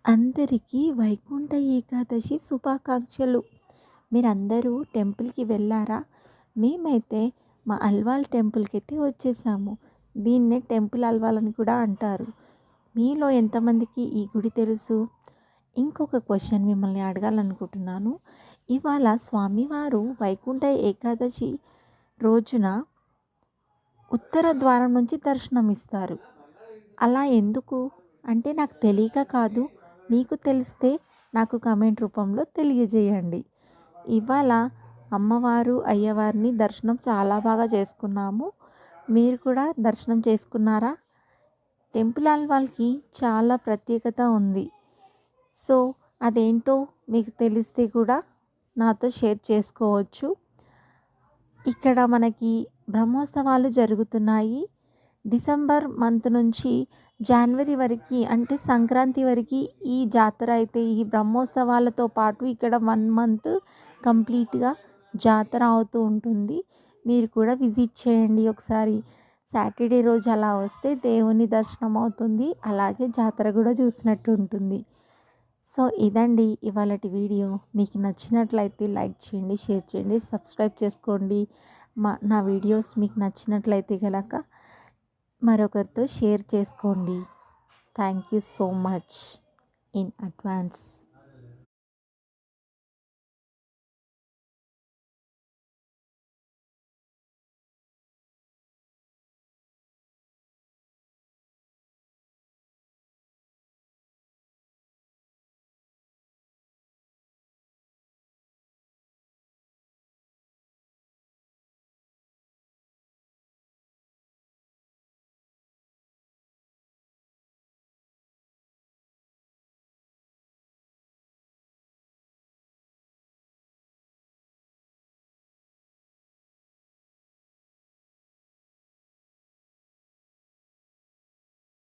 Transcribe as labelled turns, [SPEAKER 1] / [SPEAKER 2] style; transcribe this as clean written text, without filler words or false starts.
[SPEAKER 1] అందరికీ వైకుంఠ ఏకాదశి శుభాకాంక్షలు. మీరందరూ టెంపుల్‌కి వెళ్ళారా? మేమైతే మా అల్వాల్ టెంపుల్‌కైతే వచ్చేసాము. దీన్నే టెంపుల్ అల్వాల్ అని కూడా అంటారు. మీలో ఎంతమందికి ఈ గుడి తెలుసు? ఇంకొక క్వెషన్ మిమ్మల్ని అడగాలనుకుంటున్నాను. ఇవాళ స్వామివారు వైకుంఠ ఏకాదశి రోజున ఉత్తర ద్వారం నుంచి దర్శనమిస్తారు. అలా ఎందుకు? అంటే నాకు తెలియక కాదు. మీకు తెలిస్తే నాకు కామెంట్ రూపంలో తెలియజేయండి. ఇవాళ అమ్మవారు, అయ్యవారిని దర్శనం చాలా బాగా చేసుకున్నాము. మీరు కూడా దర్శనం చేసుకున్నారా? టెంపుల్ ఆల్వాల్‌కి చాలా ప్రత్యేకత ఉంది. సో, అదేంటో మీకు తెలిస్తే కూడా నాతో షేర్ చేసుకోవచ్చు. ఇక్కడ మనకి బ్రహ్మోత్సవాలు జరుగుతున్నాయి. డిసెంబర్ మంత్ నుంచి జనవరి వరకి అంటే సంక్రాంతి వరకి ఈ జాతర అయితే ఈ బ్రహ్మోత్సవాలతో పాటు ఇక్కడ 1 మంత్ కంప్లీట్‌గా జాతర అవుతూ ఉంటుంది. మీరు కూడా విజిట్ చేయండి ఒకసారి. సాటర్డే రోజు అలా వస్తే దేవుని దర్శనం అవుతుంది. అలాగే జాతర కూడా చూసినట్టు ఉంటుంది. సో, ఇదండి ఇవాళటి వీడియో. మీకు నచ్చినట్లయితే లైక్ చేయండి, షేర్ చేయండి, సబ్స్క్రైబ్ చేసుకోండి. నా వీడియోస్ మీకు నచ్చినట్లయితే గనక మరొకరితో షేర్ చేసుకోండి. Thank you so much in advance.